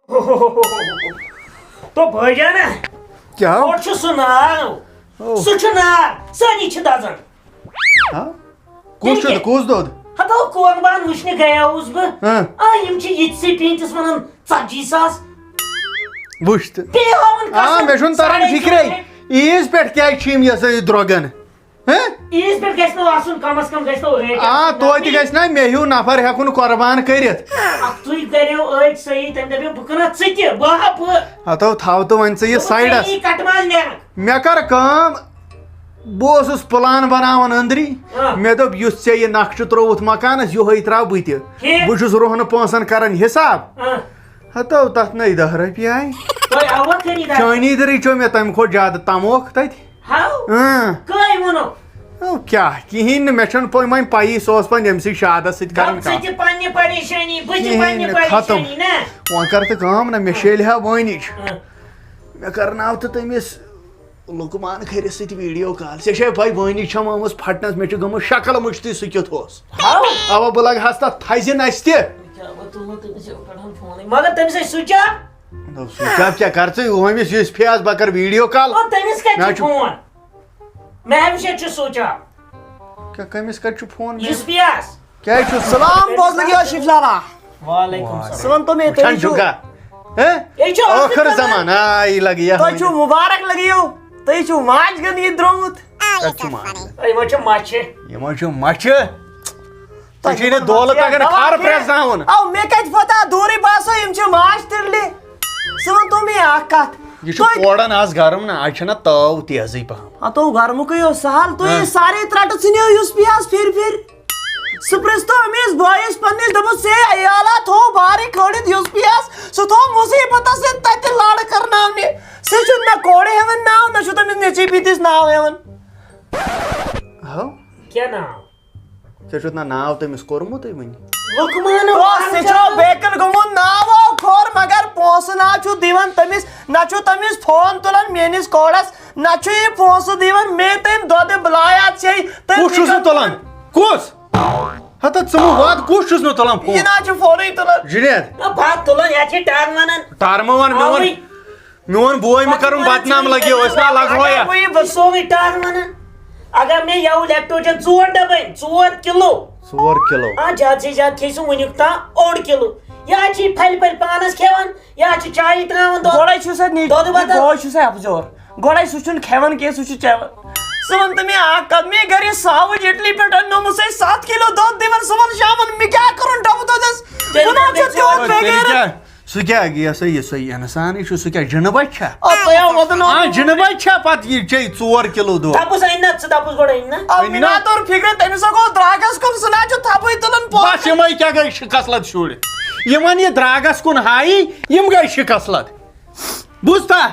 تو بھجان کیا اور سہ ناو سہ ناو سانی دزان کس دود ہتو قربان وچھنے گیاوس بہت یہ پینتس ونان 40,000 وچھ مے چھُنہٕ تران فکرے عیز پہ کیا یہ سا درگن عیز پہ گھس نہ آسن کم از کم گھس نہ ریٹ توتہِ گژھِ نا مے ہیوٗ نفر ہیٚکُن قۄربان کٔرِتھ تُہۍ کٔرِو أڑۍ صحیح تٔمۍ دٔپِو بہٕ کٕنہٕ ژٕ تہِ بہٕ ہاپہٕ ہتو تھاو تہٕ وۄنۍ ژٕ یہِ سایڈس کٹہٕ ماز نیرکھ مےٚ کر کٲم بہٕ اوسُس پلان بناوان أنٛدری مےٚ دوٚپ یُس ژےٚ یہِ نقشہٕ ترٛووُتھ مکانس یِہوے ترٛاو بہٕ تہِ بہٕ چھُس رۄہنہٕ پونٛسن کران حساب ہتو تتھ نٔے 10 رۄپیہِ آیہِ چٲنی دٔرٕے چھو مےٚ تمہِ کھۄتہٕ زیادٕ تموکھ تتہِ کیا کہین نہٕ مےٚ چھنہٕ وۄنۍ پیی سُہ اوس پَنہٕ ییٚمہِ سٕے شادس سۭتۍ کران ختم وۄنۍ کر تہٕ کٲم نہ مےٚ شیلہِ ہا وٲنِج مےٚ کرناو تہٕ تٔمِس لُکمان کھٔرِس سۭتۍ ویٖڈیو کال ژےٚ چھے پاے وٲنِج چھم آمٕژ پھٹنس مےٚ چھِ گٔمٕژ شکل مٔشتٕے سُہ کیُتھ اوس اوا بہٕ لگہس تتھ تھزِ نژِ تہِ مگر تٔمِس ہے سُچ سُچ آف کیٛاہ کر ژٕ ہومِس یُس فیس بہٕ کرٕ ویٖڈیو کال میں ہمیشہ چھُ سوچ آف کٔمِس کتہِ چھُ فون یُس پیاس کیٛازِ چھُ سلام بوز لگیو شفلالا وعلیکم ژٕ وَن تو مےٚ چھن چھُکا ٲخر زمان آی لگہِ تۄہہِ چھُو مُبارک لگیو تُہۍ چھُو ماچھ گنٛد یہِ درٛومُت یِمن چھِ مچھِ یِمن چھُ مچھِ ژےٚ چھے نہٕ دولہٕ تگان کھر پرٛٮ۪زناوُن مےٚ کتہِ پتہ دوٗرٕے باسو یِم چھِ ماچھ تِرلہِ ژٕ وَن تو مےٚ اکھ کتھ یہ پورن آز گرم نا آج چھنا تاو تیزی پہم ہتو گرمکے اوس سہل تُہۍ سارے ترٛٹہٕ ژھٕنِو یُس پیاس پھِر سُہ پرٛژھتو أمِس بٲیِس پننِس دوٚپُس ہے عیالا تھوٚو بارٕے کھٲلِتھ یُس پیاس سُہ تھوٚو مُصیبتس سۭتۍ تتہِ لڑ کرناونہِ سُہ چھُنہٕ نہ کورِ ہٮ۪وان ناو نہ چھُ تٔمِس نیٚچوۍ پیٖتِس ناو ہٮ۪وان کیٛاہ ناو ژےٚ چھُتھ نہ ناو تٔمِس کوٚرمُتٕے وٕنہِ سُہ چھُ بیکن گوٚمُت ناو کھوٚر مگر پونٛسہٕ نہ چھُ دِوان تٔمِس نہ چھُ تٔمِس فون تُلان میٲنِس کوڑس نہ چھُ یہِ پونٛسہٕ دِوان مےٚ تٔمۍ دۄدٕ بلایا ژےٚ کُس چھُس نہٕ تُلان کُس ہتا ژٕ مہٕ وات کُس چھُس نہٕ تُلان فون یہِ نہ چھُ فونٕے تُلان جُنید بتہٕ تُلان یتھ چھِ ٹر ونان ٹر مہ ون میون بوے مہ کرُن بدنام لگیو أسۍ نا لگویا بہٕ سوٕے ٹر ونان اگر مےٚ یوٕ لیپٹوجن 4 ڈبہٕ 4 کِلوٗ 4 کِلوٗ زیادٕ سے زیادٕ کھیٚیہِ سُہ وُنیُک تام 1 کِلوٗ یا چھِ یہِ پھلہِ پھلہِ پانس کھٮ۪وان یا چھِ چایہِ تراوان گۄڈے چھُ سا گوے چھُ سا اپزور گۄڈے سُہ چھُنہٕ کھٮ۪وان کینٛہہ سُہ چھُ چٮ۪وان ژٕ وَن تہٕ مےٚ اکھ کتھ مےٚ گرِ ساوٕج اِٹلی پٮ۪ٹھ اَننومُت 7 کِلوٗ دۄد دِوان صُبحن شامن مےٚ کیٛاہ کرُن ڈبہٕ دۄدس سُہ کیٛاہ یہِ سا یہِ سا انسانٕے چھُ سُہ کیٛاہ جِنہٕ بچہِ چھا جِنہٕ بچہِ چھا پتہٕ یہِ چے 4 کِلوٗ دۄد دپُس أنۍ نا ژٕ دپُس گۄڈٕ أنۍ نا مےٚ توٚر فِکرِ تٔمِس گوٚو درٛاگس کُن سُہ نہ چھُ تھپٕے تُلان بس یِمے کیٛاہ گٔے شِکسلت شُرۍ یِمن یہِ درٛاگس کُن ہایی یِم گٔے شِکسلت بوٗزتھا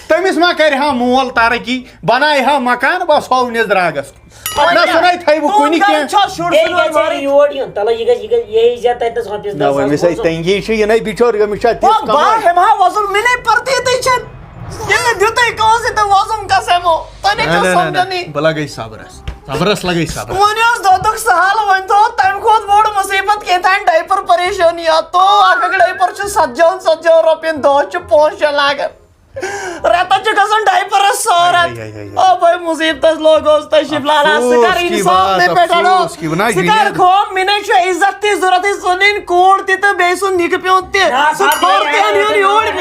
تٔمِس ما کرِ ہا مول ترقی بنایہِ ہا مکان بس ہوونِس درٛاگس کُن نہ سُہ نَے تھاوٕ کُنہِ کینٛہہ یور یُن تلے یہِ یہِ زیادٕ تتنس رۄپیس نہ أمِس ہے تنگی چھِ یہِ نَے بِچور أمِس چھا تِژھ بہٕ ہٮ۪مہٕ ہا وۄزُل مےٚ نَے پرتی چھَنہٕ ییٚلہِ دِتُے کٲنٛسہِ تہٕ وۄزُم کس ہٮ۪مو تۄہہِ نَے چھو سمجھنٕے بہٕ لگے صبرس لگے صبر وۄنۍ اوس دۄدُک سہل وۄنۍ تھوٚو تمہِ کھۄتہٕ بوٚڑ مُصیبت کیٚنٛہہ ڈایپر پریشٲنی تو اکھ ڈایپر چھُ 70 رۄپین دۄہس چھُ 5-6 لاگان رٮ۪تس چھُ گژھان ڈایپرس 100 او بھاے مُصیبتس لوگوس تۄہہِ شِفلالا ژٕ کر اِنصاف مےٚ پٮ۪ٹھ اڑو ژٕ کر کٲم مےٚ نَے چھُ عزت تہِ ضوٚرتھ ژٕ نِنۍ کوٗر تہِ تہٕ بیٚیہِ سُہ نِکہٕ پیوٚنٛد تہِ سُہ کھوٚر تہِ أنۍہُن یوٗرۍ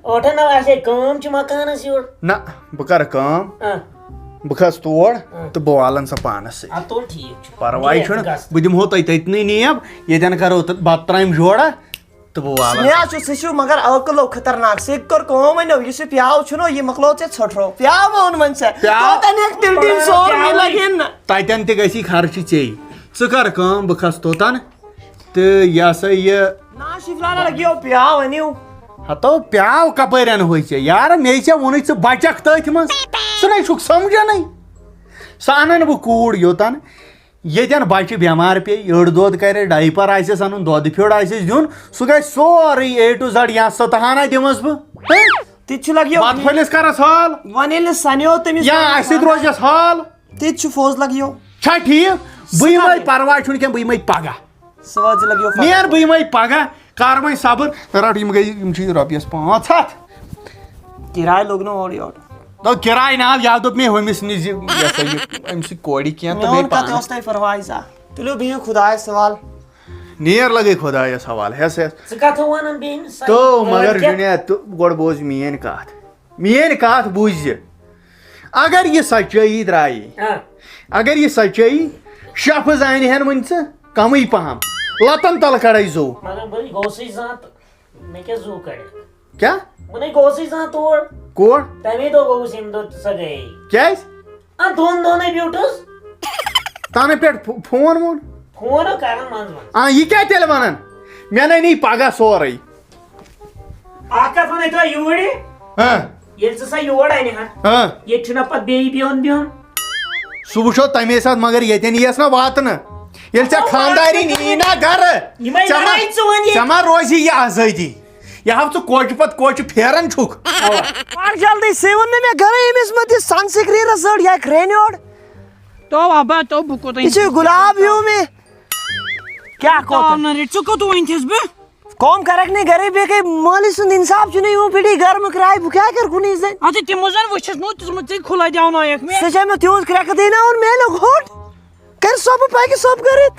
ٲٹھن آسہِ کٲم چھِ مکانس یورٕ نہ بہٕ کرٕ کٲم بہٕ کھسہٕ تور تہٕ بہٕ والن سۄ پانس سۭتۍ پرواے چھُنہٕ بہٕ دِمہو تۄہہِ تٔتنٕے نیب ییٚتٮ۪ن کرو بتہٕ ترامہِ جورا تہٕ بہٕ والن مےٚ حظ چھُ سُہ چھُ مگر عٲقلو خطرناک سُہ کٔر کٲم وۄنۍ یُس یہِ پیاو چھُنہ یہِ مۄکلو ژےٚ ژھٔٹرو پیاو اوٚن وۄنۍ ژےٚ توتن ہٮ۪کہِ تیٚلہِ دِنۍ سورُے لگن نہ تتٮ۪ن تہِ گژھی خرچہِ ژےٚ ژٕ کر کٲم بہٕ کھسہٕ توٚتن تہٕ یہِ ہسا یہِ نہ شِفلالا لگیو پیاو أنِو ہتو پیاو کپٲرۍ انہوے ژےٚ یارٕ مے ژےٚ ووٚنُے ژٕ بچکھ تٔتھۍ منٛز ژٕ نَے چھُکھ سمجھنٕے سۄ انن بہٕ کوٗر یوٚتن ییٚتٮ۪ن بچہِ بٮ۪مار پیٚیہِ أڑ دۄد کرِ ڈایپر آسٮ۪س انُن دۄدٕ پھیوٚر آسٮ۪س دیُن سُہ گژھِ سورُے A to Z یا 7 دِمس بہٕ تہِ چھُ لگیو بتہٕ پھٔلِس کرس حال وۄنۍ ییٚلہِ سنیو تٔمِس یا اسہِ سۭتۍ روزٮ۪س حال تہِ چھُ فوز لگیو چھا ٹھیٖک بہٕ یِمے پرواے چھُنہٕ کینٛہہ بہٕ یِمے پگہہ سُہ وٲتۍ لگیو نیر بہٕ یِمے پگہہ کر وۄنۍ صبر رٹ یِم گٔے یِم چھِ رۄپیَس 500 کرایہ لوگ نا اور یور دوٚپ کِراے ناو یا دوٚپ مےٚ ہُمِس نِش یہِ ہسا یہِ أمۍ سٕے کورِ کینٛہہ تہٕ بیٚیہِ پانَس تۄہہِ پرواے سا تُلِو بِہِو خۄدایَس سوال نیر لگے خۄدایَس حوالہٕ ہٮ۪س ہٮ۪س ژٕ کتھ وَنان بیٚنہِ تو مگر جُنید تو گۄڈٕ بوز میٛٲنۍ کَتھ بوٗزِ زِ اگر یہِ سچٲیی درٛایہِ اگر یہِ سچٲیی شفظ اَنہِ ہن وۄنۍ ژٕ کمٕے پہم لتن تل کڑے زو مگر بہٕ گوٚوسٕے زانٛہہ تہٕ مےٚ کیٛاہ زوٗ کڑِ کیٛاہ بہٕ نَے گوٚوسٕے زانٛہہ تور کوڑ تَمے دۄہ گوٚوُس ییٚمہِ دۄہ سۄ گٔیے کیٛازِ دۄن دۄہنٕے بیوٗٹھُس تنہٕ پٮ۪ٹھ فون وون فون کران منٛزٕ منٛزٕ یہِ کیٛاہ تیٚلہِ ونان مےٚ نَے پگاہ سورُے اکھ کتھ ونے تۄہہِ یوٗرِ ییٚلہِ ژٕ سۄ یور انہِ ہا ییٚتہِ چھُنہ پتہٕ بیٚیہِ بِہُن سُہ وٕچھو تمے ساتہٕ مگر ییٚتٮ۪ن یِیَس نا واتنہٕ ییٚلہِ ژےٚ خانداری نی نا گرٕ ژےٚ ما روزی یہِ آزٲدی یہِ ہاو ژٕ کوچہِ پتہٕ کوچہِ پھیران چھُکھ جلدی سے ون مےٚ گرے أمِس مہ دِ سن سکریٖنس زٔڑ یا کرٛینہِ اوڑ تو ابا تو بہٕ کوٚت یہِ چھُ گُلاب ہیوٗ مےٚ کیٛاہ ژٕ کوٚت ؤنتھس بہٕ کٲم کرکھ نہٕ گرے بیٚیہِ گٔے مٲلِس سُنٛد اِنصاف چھُنہٕ یِوان پھِٹی گرمہٕ کرایہِ بہٕ کیٛاہ کرٕ کُنی زٔنۍ اچھا تِمو زن وٕچھس نہٕ تِژھ ژےٚ کھُلاے دیاونایکھ مےٚ سُہ چھا مےٚ تیوٗت کرٛٮ۪کہٕ دیٛاوناوُن مےٚ لوٚگ ہوٚٹ کر سۄبہٕ پکہِ سۄب کٔرِتھ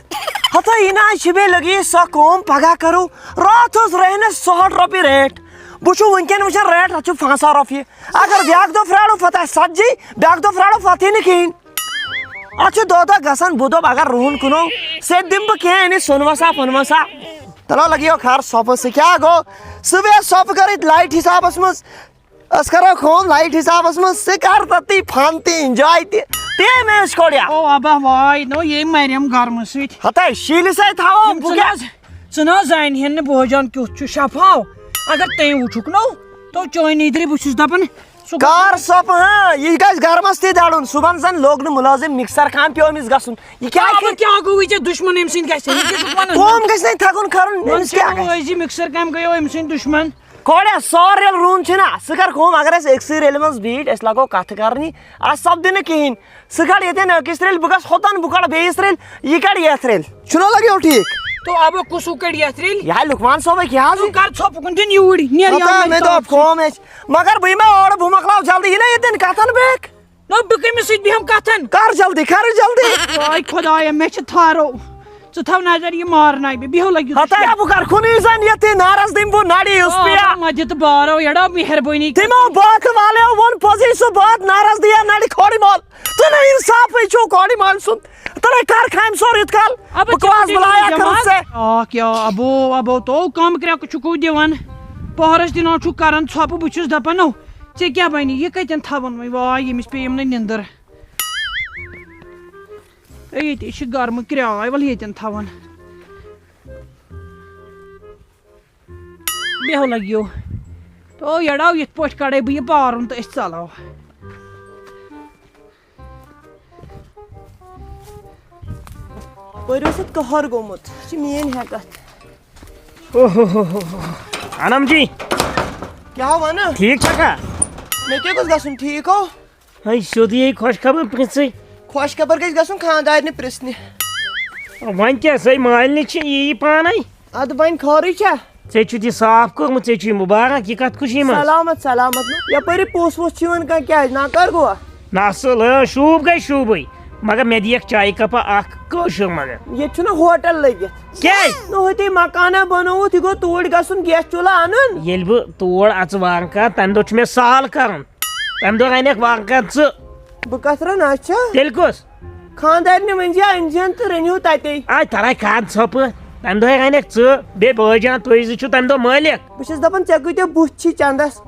ہتا یہِ نہ شِبے لگی سۄ کٲم پگاہ کرو راتھ اوس رہنس 100 رۄپیہِ ریٹ بہٕ چھُ وٕنکیٚن وٕچھان ریٹ اتھ چھُ 500 رۄپیہِ اگر بیاکھ دۄہ پھرٛاڑو پتہٕ آسہِ 70 بیاکھ دۄہ پھرٛاڑو پتہٕ نہٕ کِہینۍ اتھ چھُ دۄہ دۄہ گژھان بہٕ دوٚپ اگر رُہن کٕنو سیٚدِ دِمہٕ بہٕ کینٛہہ أنِتھ سۄنہٕ وسا پۄنہٕ وسا تلو لگیو خر سۄپہٕ سُہ کیٛاہ گوٚو سُہ بیٚیہِ سۄپہٕ کٔرِتھ لایٹ حسابس منٛز أسۍ کرو کٲم لایٹ حسابس منٛز ژٕ کر تتی فن تہِ انجاے تہِ تے مےٚ ٲسۍ کوڑیا او ابا واے نو یہِ مریم گرمہٕ سۭتۍ ہتا شیٖلہِ سۭتۍ تھاوو بہٕ کیٛاہ ژٕ نہ حظ زانہِ ہن نہٕ بوجان کیُتھ چھُ شفاو اگر تٔمۍ وٕچھُکھ نو تو چٲنی درِ بہٕ چھُس دپان کار سۄپہٕ یہِ گژھِ گرمس تہِ دڑُن صُبحن زن لوگ نہٕ مُلٲزِم مِکسر کامہِ پیٚو أمِس گژھُن یہِ کیٛاہ گوٚو ژےٚ دُشمن أمۍ سٕنٛدۍ گژھِ کٲم گژھِ نہٕ تھکُن کرُن أمِس کیٛاہ گژھِ مِکسر کامہِ گٔیو أمۍ سٕنٛدۍ دُشمن کوڑیا 100 ریل روٗن چھُنہ ژٕ کر کٲم اگر أسۍ أکسٕے ریلہِ منٛز بیٖٹھۍ أسۍ لاگو کتھٕ کرنہِ اَسہِ سپدِ نہٕ کِہینۍ ژٕ کڑ ییٚتٮ۪ن أکِس ریلہِ بہٕ گژھٕ ہوٚتن بہٕ کڑٕ بیٚیِس ریلہِ یہِ کڑِ یتھ ریلہِ چھُنہ لگیو ٹھیٖک تو ابا کُسُو کڑِ یتھ ریلہِ یہِ لُکمان صٲبٕے کیٛاہ حظ کر ژھۄپہٕ کُن دِن یوٗرۍ نیر مےٚ دوٚپ کٲم اَسہِ مگر بہٕ یِمے اورٕ بہٕ مۄکلاو جلدی یہِ نا ییٚتٮ۪ن کتھن بیٚیہِ نو بہٕ کٔمِس سۭتۍ بیٚہمہٕ کتھن کر جلدی کر جلدی واے خۄدایا مےٚ چھِ تھارو ژٕ تھاو نظر یہِ مارناے مےٚ بیٚہو لگہِ ہتا بہٕ کر کُنی زن یتھ نارس دِمہٕ بہٕ نڑِ یُس پیا مدِ تہٕ بارو ایڑا مہربٲنی تِمو باتھٕ والیو ووٚن پوٚزُے سُہ بات نارس دِیا نڑِ کھوڑِ مال ژٕ نہٕ انصافٕے چھُو کھوڑِ مال سُنٛد تلے کر کامہِ سورُے یِتھ کال بکواس بلایا کٔرٕتھ ژےٚ کیٛاہ ابو ابو تو کم کرٛٮ۪کہٕ چھُکھو دِوان پہرس دِنو چھُکھ کران ژھۄپہٕ بہٕ چھُس دپان نو ژےٚ کیٛاہ بنہِ یہِ کتٮ۪ن تھاوان وۄنۍ واے ییٚمِس پیٚیِم نہٕ نِندٕر ییٚتہِ چھِ گرمہٕ کرٛاے ول ییٚتٮ۪ن تھاوان بیٚہو لگیو تو ایڑاو یِتھ پٲٹھۍ کڑے بہٕ یہِ پارُن تہٕ أسۍ ژَلو پٔرِو سۭتۍ کٔہر گوٚمُت یہِ چھِ میٲنۍ ہٮ۪کتھ انم جی کیٛاہ وَنہٕ ٹھیٖک چھکھا مےٚ کیٛاہ گوٚژھ گژھُن ٹھیٖک ہو ہے سیوٚدُے خۄش خبر پرٛژھٕے خۄش خبر گژھِ گژھُن خانٛدارنہِ پرٛژھنہِ وۄنۍ کیٛاہ سۄے مالنہِ چھِ یی پانے اَدٕ وۄنۍ خٲرٕے چھا ژےٚ چھُتھ یہِ صاف کوٚرمُت ژےٚ چھُے مُبارک یہِ کتھ خوشی منٛز سلامت سلامت یپٲری پوٚژھ ووٚژھ چھُ یِوان کانٛہہ کیٛازِ ناکار گوٚوا نہ اصٕل شوٗب گٔے شوٗبٕے مگر مےٚ دِیَکھ چایہِ کپا اکھ کٲشُر مگر ییٚتہِ چھُنہ ہوٹل لٔگِتھ کیٛازِ نہ ہوٚتے مکانا بنووُتھ یہِ گوٚو توٗرۍ گژھُن گیس چوٗلہٕ انُن ییٚلہِ بہٕ تور اژٕ وارٕکار تمہِ دۄہ چھُ مےٚ سال کرُن تمہِ دۄہ انکھ وارٕکار ژٕ بہٕ کتھ رَنہٕ اچھا تیٚلہِ کُس خانٛدارنہِ ؤنۍزِ أنزِہن تہٕ رٔنِو تتے آے ترے کھاد ژھۄپہٕ تمہِ دۄہ انکھ ژٕ بیٚیہِ بٲے جان تُہۍ زٕ چھِو تمہِ دۄہ مٲلِک بہٕ چھَس دپان ژےٚ کۭتیاہ بُتھ چھی چندس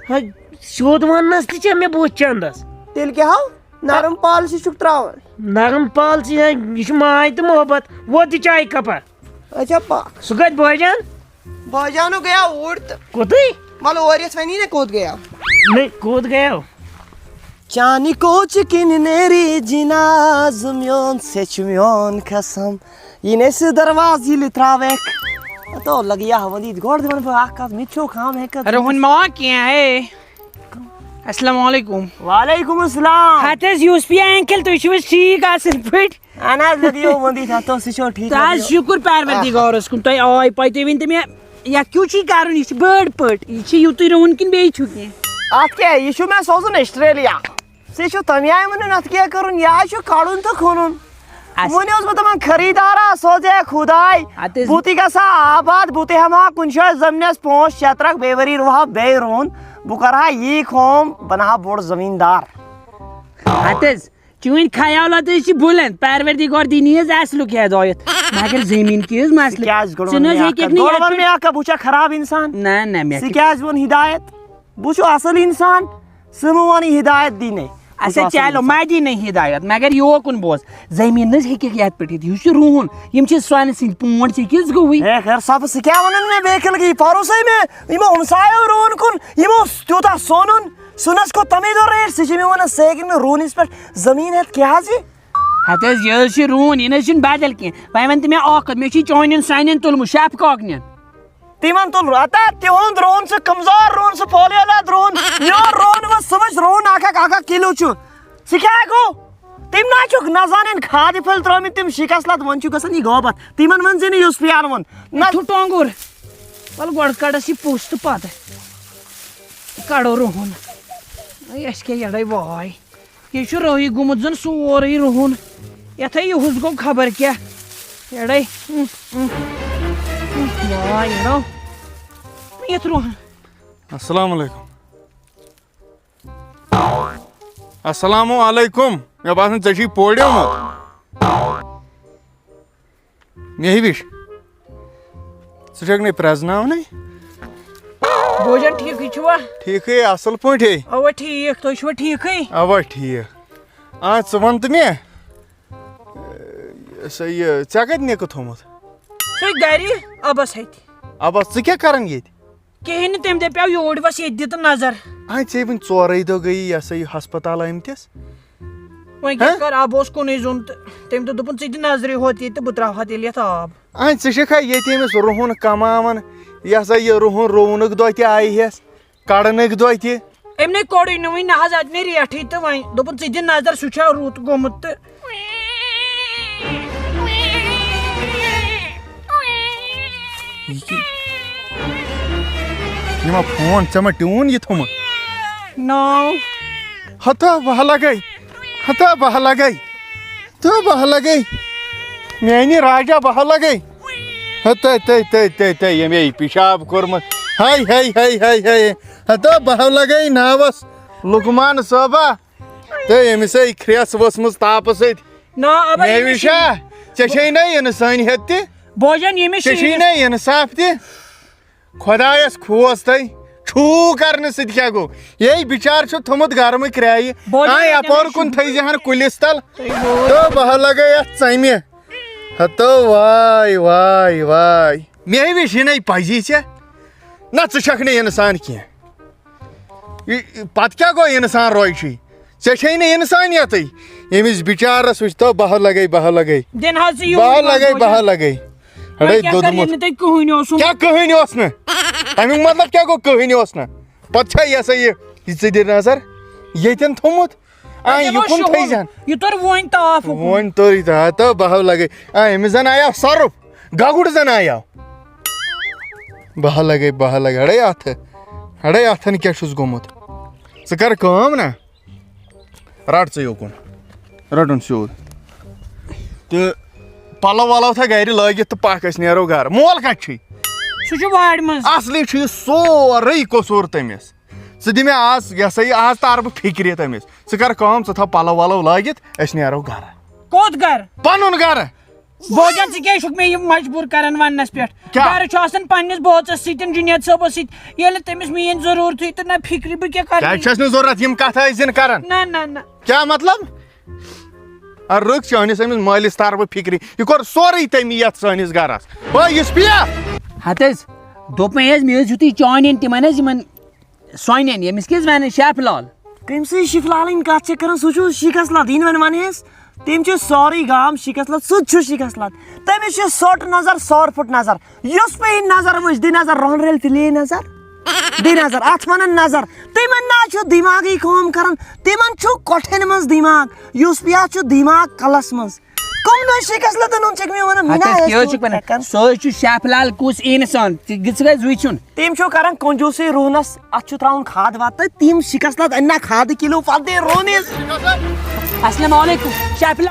ہے سیوٚد وننس تہِ چھےٚ مےٚ بُتھ چندس تیٚلہِ کیٛاہ ہو نرم پالسی چھُکھ تراوان نرم پالسی ہے یہِ چھُ ماے تہٕ محبت ووت یہِ چایہِ کپا اچھا پاک سُہ کتہِ بٲے جان بٲے جانو گٔیو اوٗرۍ تہٕ کوٚتٕے وَلہٕ اور یَتھ وَنی نا کوٚت گٔیو نہیں کوٚت گٔیو چانہِ کوچہِ کِنۍ نیری جِناز میون ژےٚ چھُ میون قسم یہِ نَسہِ درواز ییٚلہِ تراوکھ تو لگیا ؤنِتھ گۄڈٕ دِوان بہٕ اکھ کتھ مےٚ تہِ چھو کھام ہٮ۪کتھ روہن ما کینٛہہ ہے السلام علیکم. وعلیکم السلام. ہتھ حظ یوس پی انکل تُہۍ چھِو حظ ٹھیٖک اصٕل پٲٹھۍ؟ اہن حظ لگیو وندی تھا تو سہ ٹھیک. تہٕ حظ شُکُر پروردِگارس کُن تۄہہِ آے پاے تُہۍ ؤنۍ تو مےٚ یتھ کیٛاہ چھُے کرُن؟ یہِ چھُ بٔڑ پٲٹھۍ یہِ چھِ یُتُے رُہُن کِنہٕ بیٚیہِ چھُ کینٛہہ؟ اتھ کیٛاہ یہِ چھُ مےٚ سوزُن آسٹریلیا. ژےٚ چھُ تمہِ آیہِ ونُن اتھ کیٛاہ کرُن؟ یہِ حظ چھُ کڑُن تہٕ کھنُن. وۄنۍ اوس بہٕ دپان خریٖدارا سوزے خُداے بہٕ تہِ گژھٕ ہا آباد بہٕ تہِ ہٮ۪مہٕ ہا کُنہِ جایہِ زٔمیٖنس 5-6 ترٛکھ بیٚیہِ ؤری رُوہا بیٚیہِ رُہُن بہٕ کرٕ ہا یی کٲم بہٕ بنہٕ ہا بوٚڑ زٔمیٖندار. ہتھ حظ چٲنۍ خیالات حظ چھِ بُلند پروردِگار دِنی حظ اصلُک ہدایت مگر زٔمیٖن کہِ حظ مسلہٕ ژٕ نہ حظ ہیٚککھ نہٕ گۄڈٕ وَن مےٚ اکھ کتھ بہٕ چھا خراب انسان؟ نہ نہ مےٚ ژٕ کیٛازِ ووٚن ہدایت؟ بہٕ چھُس اصل انسان ژٕ مہٕ وَن ہدایت دِنٕے. اچھا چلو ما دِنَے ہدایت مگر یوکُن بوز زٔمیٖن نہ حظ ہیٚککھ یتھ پٮ۪ٹھ یِتھ یہِ چھُ رُہُن یِم چھِ سۄنہٕ سٕنٛدۍ پونٛڈ ژےٚ کیٛاہ گوٚوُے؟ ہے خیر صاحب ژٕ کیٛاہ وَنان مےٚ بیٚکِل گٔے پَرُسے مےٚ یِمو ہمسایو رُہُن کُن یِمو تیوٗتاہ سونُن سُنس کھوٚت تَمے دۄہ ریٹ سُہ چھِ مےٚ وَنان ژٕ ہیٚککھ نہٕ روٗنِس پٮ۪ٹھ زٔمیٖن ہٮ۪تھ کیٛاہ حظ یہِ؟ ہتھ حظ یہِ حظ چھُ روٗن یہِ نہ حظ چھُنہٕ بدل کینٛہہ وۄنۍ ؤنۍ تہٕ مےٚ اکھ کتھ مےٚ چھُے چانٮ۪ن سانٮ۪ن تُلمُت شاپہٕ کاکنٮ۪ن. تِمن تُل اتا تِہُنٛد روٗن سُہ کمزور روٗن سُہ پھولیولاد روٗن میون روٗن وۄنۍ صُبحس روٗن اکھ کِلوٗ چھُ ژٕ کیٛاہ گوٚو؟ تِم نہ چھُکھ نہ زانن کھادِ پھٔلۍ ترٲمٕتۍ تِم شِکس لد وۄنۍ چھُ گژھان یہِ غٲبت تِمن ؤنۍ زِ نہٕ یُس پیان ووٚن نہ تھوٚو ٹۄنٛگُر وَلہٕ گۄڈٕ کڑس یہِ پوٚژھ تہٕ پتہٕ کڑو رُہُن اَسہِ کیٛاہ یَڑے واے یہِ چھُ رٲہی گوٚمُت زن سورُے رُہُن یتھے یِہُس گوٚو خبر کیٛاہ یَڑے واے یَڑو یتھ رُہن. السلام علیکم. السلام علیکم. مےٚ باسان ژےٚ چھُے پوریومُت مےٚ وٕچھ ژٕ چھکھ نہٕ پرٛزناونٕے. بوجان ٹھیٖکٕے چھُوا؟ ٹھیٖکھٕے اَصٕل پٲٹھی. اوا ٹھیٖک تُہۍ چھُوا ٹھیٖکٕے؟ اوا ٹھیٖک. ژٕ وَن تہٕ مےٚ سۄ یہِ ژےٚ کَتہِ نِکہٕ تھوٚمُت؟ سُے گرِ ابس اتھِ. ابس ژٕ کیٛاہ کران ییٚتہِ؟ کِہیٖنۍ نہٕ تٔمۍ دپیو یور بس ییٚتہِ دِ تہٕ نظر. ژےٚ وٕنۍ 4 دۄہ گٔیی یہِ ہسا یہِ ہسپتال آمتِس. وۄنۍ کیٛاہ کر اب اوس کُنُے زوٚن تہٕ تٔمۍ دوٚپ دوٚپُن ژٕ دِ نظرِ ہوٚت ییٚتہِ تہٕ بہٕ تراوہا تیٚلہِ یتھ آب. ژٕ چھکھا ییٚتہِ أمِس رُہُن کماوان یہِ ہسا یہِ رُہُن رُونُک دۄہ تہِ آیہِ ہٮ۪س کڑنٕکۍ دۄہ تہِ. أمۍ نے کوٚڑُے نہٕ وُنہِ نہ حظ اتہِ نَے ریٹھٕے تہٕ وۄنۍ دوٚپُن ژٕ دِ نظر سُہ چھا رُت گوٚمُت تہٕ. یہِ ما فون ژےٚ ما ٹیوٗن یہِ تھوٚمُت؟ نو ہتا بہہ لگے ہتا بہہ لگے تہٕ بہہ لگے میانہِ راجا بہہ لگے ہتا ییٚمے پِشاب کوٚرمُت ہاے ہاے ہاے ہاے ہاے ہتا بہہ لگے ناوس لُکمان صٲبا تہٕ أمِس آے کھرٛٮ۪س ؤژھمٕژ تاپہٕ سۭتۍ. مےٚ وٕچھا ژےٚ چھے نہ اِنسٲنۍ ہٮ۪تھ تہِ بوجان ییٚمِس ژےٚ چھُے نہ اِنصاف تہِ خۄدایس کھوژ تۄہہِ چھوٗ کرنہٕ سۭتۍ کیٛاہ گوٚو یے بِچار چھُ تھوٚمُت گرمہٕ کرایہِ یپٲرۍ کُن تھٲیزِہن کُلِس تل تہٕ بہہ لگے اتھ ژمہِ ہتو واے واے واے مےٚ وٕچھ یہِ نَے پزی ژےٚ نہ ژٕ چھکھ نہٕ اِنسان کینٛہہ پتہٕ کیٛاہ گوٚو اِنسان رویشی ژےٚ چھے نہٕ اِنسانیتٕے ییٚمِس بِچارس وٕچھ تو بہہ لگے بہہ لگے بہہ لگے بہہ لگے ہڑے دوٚدمُت کیٛاہ کٕہٕنۍ اوس نہٕ امیُک مطلب کیٛاہ گوٚو کٕہٕنۍ اوس نہٕ پتہٕ چھا یہِ ہسا یہِ ژٕ دِ نظر ییٚتٮ۪ن تھوٚمُت یِکُن تھٲیزہن وۄنۍ توٚرٕے تہٕ بہہ لگے أمِس زن آیاو سۄرُپھ گگُر زن آیاو بہہ لگے ہڑے اتھن کیٛاہ چھُس گوٚمُت ژٕ کر کٲم نا رٹ ژٕ یوکُن رٹُن سیوٚد تہٕ پلو ولو تھا گرِ لٲگِتھ تہٕ پکھ أسۍ نیرو گرٕ مول کتہِ چھُے سُہ چھُ وارِ منٛز اصلی چھُ یہِ سورُے قصوٗر تٔمِس ژٕ دِ مےٚ آز یہِ ہسا یہِ آز تارٕ بہٕ فِکرِ تٔمِس ژٕ کر کٲم ژٕ تھاو پلو ولو لٲگِتھ أسۍ نیرو گرٕ. کوٚت گرٕ؟ پنُن گرٕ. بوجان ژٕ کیٛازِ چھُکھ مےٚ یہِ مجبوٗر کران وننس پٮ۪ٹھ گرٕ چھُ آسان پننِس بٲژس سۭتۍ جُنید صٲبس سۭتۍ ییٚلہِ نہٕ تٔمِس میٲنۍ ضروٗرتٕے تہٕ نہ فِکرِ بہٕ کیٛاہ کرٕ. چھس نہٕ ضروٗرت یِم کتھٕ ٲسۍ زِن کران نہ کیٛاہ مطلب رٕکھ چٲنِس أمِس مٲلِس تارٕ بہٕ فِکرِ یہِ کوٚر سورُے تٔمی یتھ سٲنِس گرس یُس پیا ہتھ حظ دوٚپ مےٚ حظ مےٚ حظ یُتُے چانٮ۪ن تِمن حظ یِمن سۄنٮ۪ن ییٚمِس کیٛاہ حظ ونان شاپہٕ لال کٔمۍ سٕے شِفلالٕنۍ کتھ چھِ کران سُہ چھُ شِکس لد یِنہٕ وۄنۍ ونہس تٔمۍ چھُ سورُے گام شِکس لد سُہ تہِ چھُ شِکس لد تٔمِس چھِ سوٚٹ نظر 100 فُٹ نظر یُس پیٚیہِ نظر وٕچھ دِ نظر رۄنٛڈ ریٚلہِ تہِ لے نظر دِ نظر اتھ ونان نظر تٔمۍ ون نہ چھُ دِماغی کٲم کران تِمن چھُ کۄٹھٮ۪ن منٛز دِماغ یُس پیا چھُ دِماغ کلس منٛز کمن شکست چھک مےٚ ونان سو شیف لال کُس اِنسان ژٕ گژھِ وٕچھُن تِم چھُ کران کنجوٗسی روٗنس اتھ چھُ تراوُن کھاد واد تہٕ تِم شکست اَنہِ نا کھادٕ کِلوٗ پتہٕ دِ رونس السلام علیکم شیف لال